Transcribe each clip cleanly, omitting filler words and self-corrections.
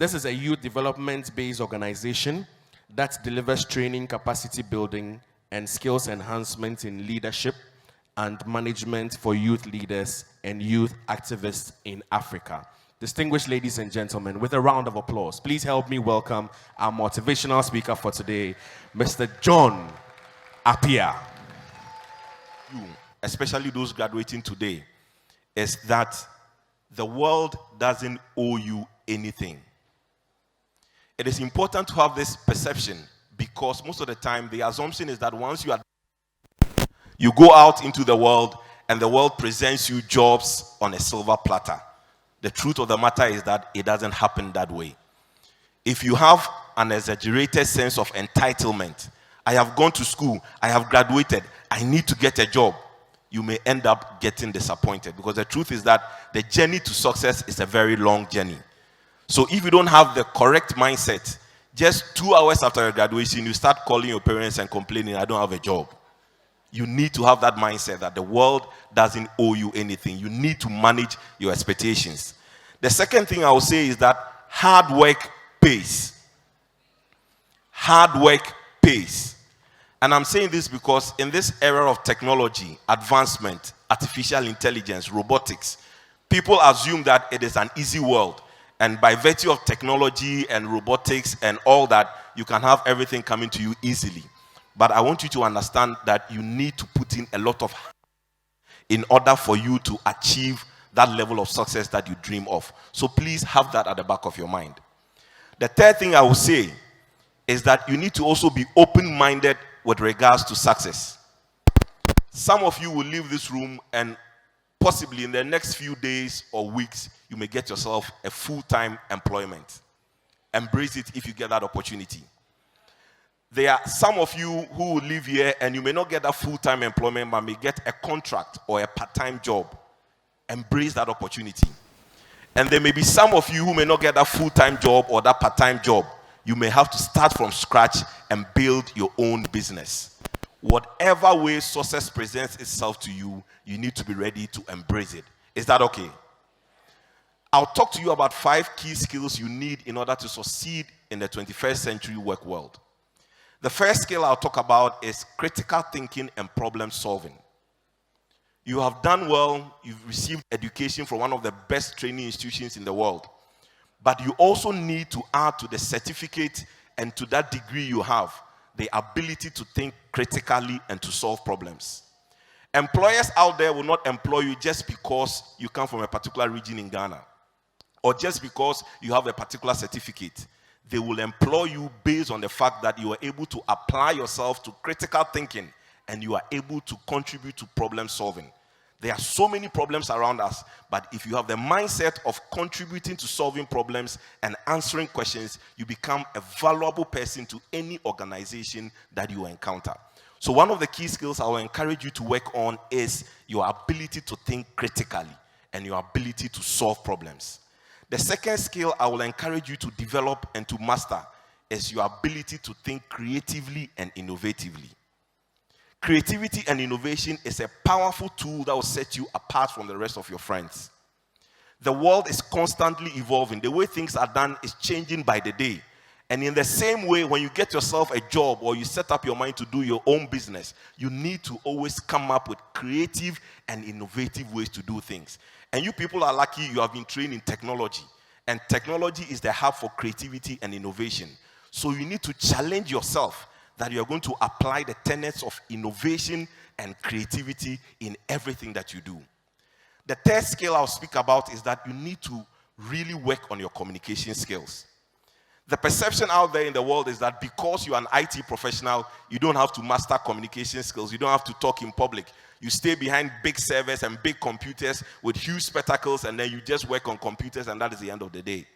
This is a youth development-based organization that delivers training, capacity building, and skills enhancement in leadership and management for youth leaders and youth activists in Africa. Distinguished ladies and gentlemen, with a round of applause, please help me welcome our motivational speaker for today, Mr. John Appiah. You, especially those graduating today, is that the world doesn't owe you anything. It is important to have this perception because most of the time the assumption is that once you go out into the world and the world presents you jobs on a silver platter. The truth of the matter is that it doesn't happen that way. If you have an exaggerated sense of entitlement, I have gone to school, I have graduated, I need to get a job, you may end up getting disappointed because the truth is that the journey to success is a very long journey. So if you don't have the correct mindset, just 2 hours after your graduation, you start calling your parents and complaining, I don't have a job. You need to have that mindset that the world doesn't owe you anything. You need to manage your expectations. The second thing I will say is that hard work pays. Hard work pays. And I'm saying this because in this era of technology, advancement, artificial intelligence, robotics, people assume that it is an easy world. And by virtue of technology and robotics and all that, you can have everything coming to you easily. But I want you to understand that you need to put in a lot of in order for you to achieve that level of success that you dream of. So please have that at the back of your mind. The third thing I will say is that you need to also be open-minded with regards to success. Some of you will leave this room and possibly in the next few days or weeks, you may get yourself a full-time employment. Embrace it if you get that opportunity. There are some of you who will live here and you may not get that full-time employment but may get a contract or a part-time job. Embrace that opportunity. And there may be some of you who may not get that full-time job or that part-time job. You may have to start from scratch and build your own business. Whatever way success presents itself to you, you need to be ready to embrace it. Is that okay? I'll talk to you about 5 key skills you need in order to succeed in the 21st century work world. The first skill I'll talk about is critical thinking and problem solving. You have done well, you've received education from one of the best training institutions in the world. But you also need to add to the certificate and to that degree you have, the ability to think critically and to solve problems. Employers out there will not employ you just because you come from a particular region in Ghana or just because you have a particular certificate. They will employ you based on the fact that you are able to apply yourself to critical thinking and you are able to contribute to problem solving. There are so many problems around us, but if you have the mindset of contributing to solving problems and answering questions, you become a valuable person to any organization that you encounter. So one of the key skills I will encourage you to work on is your ability to think critically and your ability to solve problems. The second skill I will encourage you to develop and to master is your ability to think creatively and innovatively. Creativity and innovation is a powerful tool that will set you apart from the rest of your friends. The world is constantly evolving. The way things are done is changing by the day. And in the same way, when you get yourself a job or you set up your mind to do your own business, you need to always come up with creative and innovative ways to do things. And you people are lucky you have been trained in technology. And technology is the hub for creativity and innovation. So you need to challenge yourself that you are going to apply the tenets of innovation and creativity in everything that you do. The third skill I'll speak about is that you need to really work on your communication skills. The perception out there in the world is that because you're an IT professional, you don't have to master communication skills. You don't have to talk in public. You stay behind big servers and big computers with huge spectacles, and then you just work on computers, and that is the end of the day.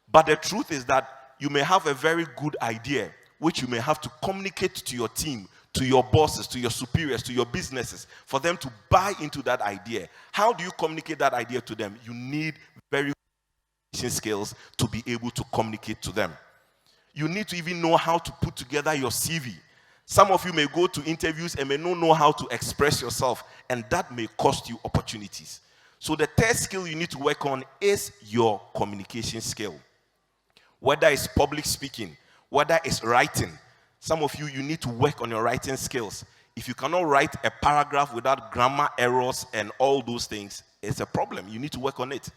But the truth is that you may have a very good idea, which you may have to communicate to your team, to your bosses, to your superiors, to your businesses, for them to buy into that idea. How do you communicate that idea to them? You need very good communication skills to be able to communicate to them. You need to even know how to put together your CV. Some of you may go to interviews and may not know how to express yourself, and that may cost you opportunities. So the third skill you need to work on is your communication skill. whether it's public speaking, whether it's writing. Some of you, you need to work on your writing skills. If you cannot write a paragraph without grammar errors and all those things, it's a problem. You need to work on it.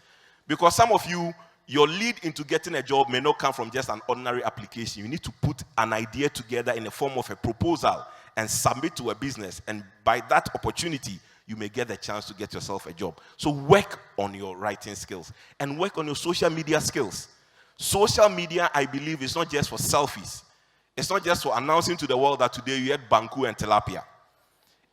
Because some of you, your lead into getting a job may not come from just an ordinary application. You need to put an idea together in the form of a proposal and submit to a business. And by that opportunity, you may get the chance to get yourself a job. So work on your writing skills and work on your social media skills. Social media, I believe, is not just for selfies. It's not just for announcing to the world that today you had banku and tilapia.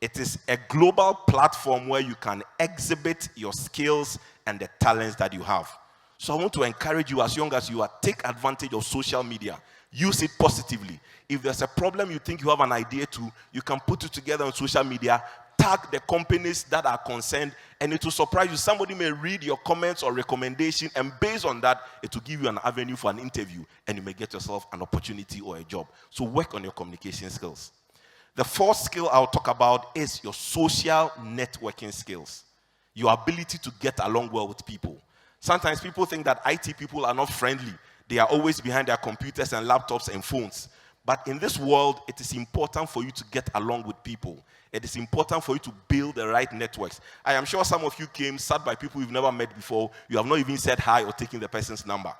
It is a global platform where you can exhibit your skills and the talents that you have. So I want to encourage you, as young as you are, take advantage of social media. Use it positively. If there's a problem you think you have an idea to, you can put it together on social media, tag the companies that are concerned, and it will surprise you. Somebody may read your comments or recommendation, and based on that, it will give you an avenue for an interview, and you may get yourself an opportunity or a job. So work on your communication skills. The fourth skill I'll talk about is your social networking skills. Your ability to get along well with people. Sometimes people think that IT people are not friendly. They are always behind their computers and laptops and phones. But in this world, it is important for you to get along with people. It is important for you to build the right networks. I am sure some of you came, sat by people you've never met before. You have not even said hi or taken the person's number.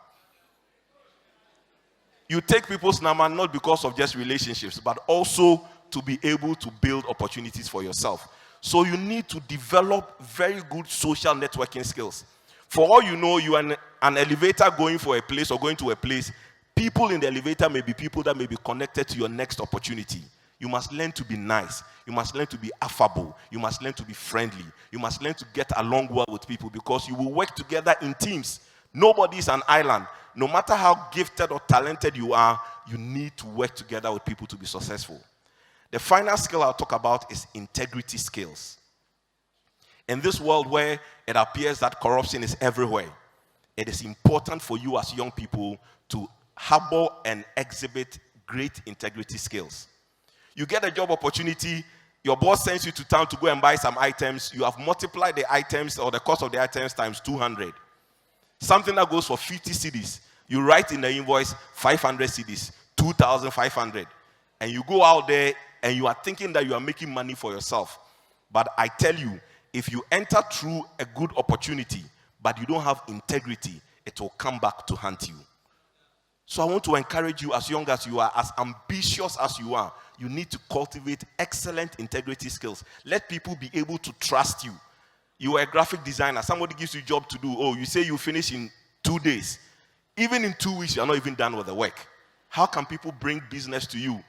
You take people's number not because of just relationships, but also to be able to build opportunities for yourself. So you need to develop very good social networking skills. For all you know, you are in an elevator going for a place or going to a place. People in the elevator may be people that may be connected to your next opportunity. You must learn to be nice. You must learn to be affable. You must learn to be friendly. You must learn to get along well with people because you will work together in teams. Nobody is an island. No matter how gifted or talented you are, you need to work together with people to be successful. The final skill I'll talk about is integrity skills. In this world where it appears that corruption is everywhere, it is important for you as young people to harbor and exhibit great integrity skills. You get a job opportunity, your boss sends you to town to go and buy some items, you have multiplied the items or the cost of the items times 200. Something that goes for 50 cedis, you write in the invoice 500 cedis, 2,500. And you go out there and you are thinking that you are making money for yourself. But I tell you, if you enter through a good opportunity, but you don't have integrity, it will come back to haunt you. So I want to encourage you, as young as you are, as ambitious as you are, you need to cultivate excellent integrity skills. Let people be able to trust you. You are a graphic designer. Somebody gives you a job to do. Oh, you say you finish in 2 days. Even in 2 weeks, you are not even done with the work. How can people bring business to you?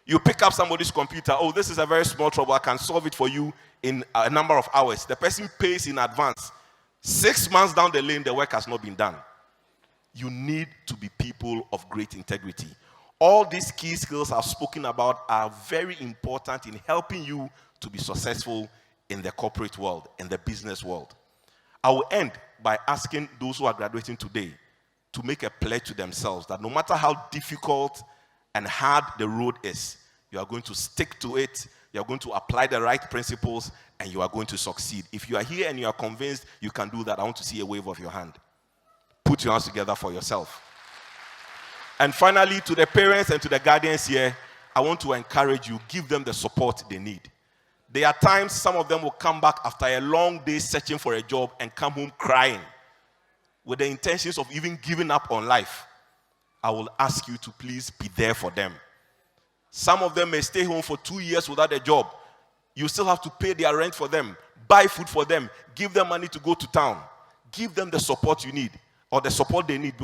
You pick up somebody's computer. Oh, this is a very small trouble. I can solve it for you in a number of hours. The person pays in advance. 6 months down the lane, the work has not been done. You need to be people of great integrity. All these key skills I've spoken about are very important in helping you to be successful in the corporate world, in the business world. I will end by asking those who are graduating today to make a pledge to themselves that no matter how difficult and hard the road is, you are going to stick to it, you are going to apply the right principles, and you are going to succeed. If you are here and you are convinced you can do that, I want to see a wave of your hand. Put your hands together for yourself. And finally, to the parents and to the guardians here, I want to encourage you, give them the support they need. There are times some of them will come back after a long day searching for a job and come home crying with the intentions of even giving up on life. I will ask you to please be there for them. Some of them may stay home for 2 years without a job. You still have to pay their rent for them, buy food for them, give them money to go to town. Give them the support you need or the support they need.